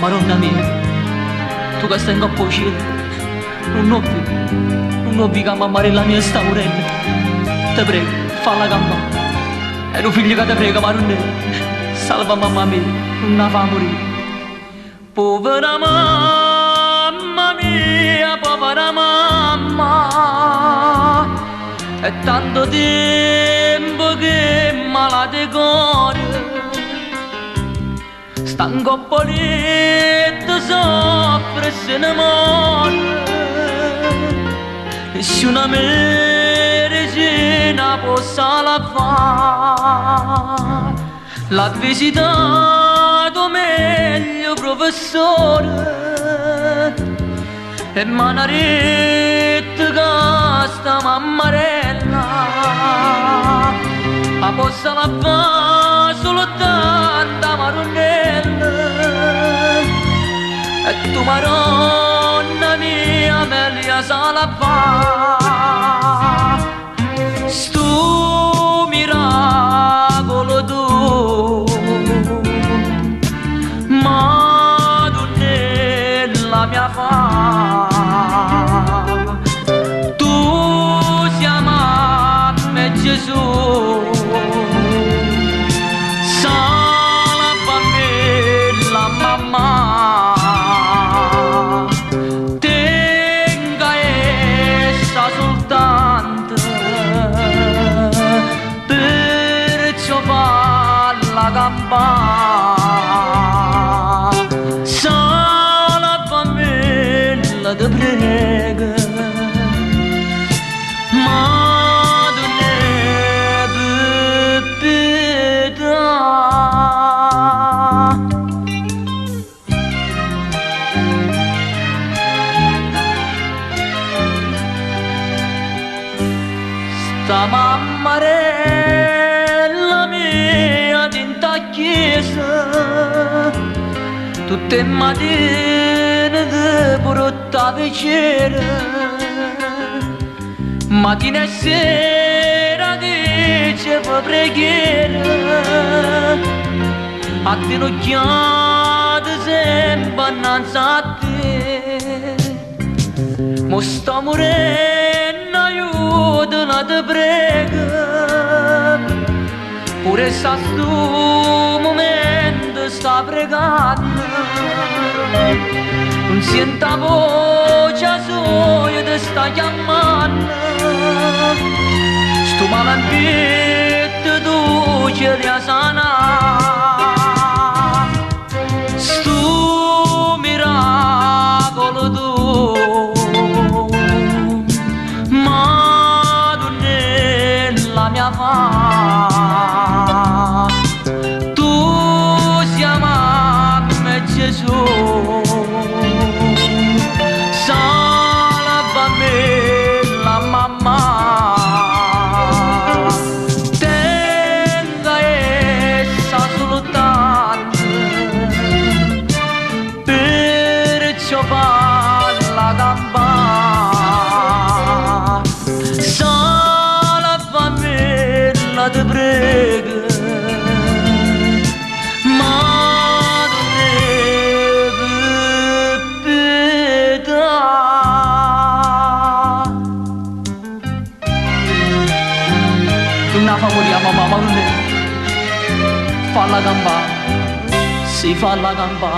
Maronna mia, tu che stai in coppa al cielo, non nobbi che amare la mia staurella. Te prego, falla campare. E un figlio che te prega, Maronna, salva mamma mia, non la fa morire. Povera mamma mia, povera mamma, è tanto tempo che malate cuore. Stanco polito soffre e se ne muore. Nessuna medicina può salvare. L'ha visitato meglio professore e m'ha detto che sta mammarella a possa lavare soltanto maronnella. E tu maronna mia meglio sa lavare sto miracolo tu. Madonnella mia fa, tu sei mamma e Gesù. Salva mamma, tenga essa soltanto, perciò fa la campana. Salvamela te prega, Madonnella pietà. Sta mammarella mia dinta chiesa, tutte mattine di brutta vicina, mattina e sera diceva preghiera, a te l'occhiate sempre innanzi a te. Mo sto morendo, aiutala te prego, pure sta sto momento sta pregando, non senta voce sua te sta chiamando, sto malandetto tu ce li ha sanato, sto miracolo tu. La mia fa, tu sei mamma e Gesù. Salvamela mamma, tenga essa soltanto, perciò fa la campana. Te prego, Madonnella pietà. Non la fa morire mamma, Madonnella, fa la gamba, si fa la gamba.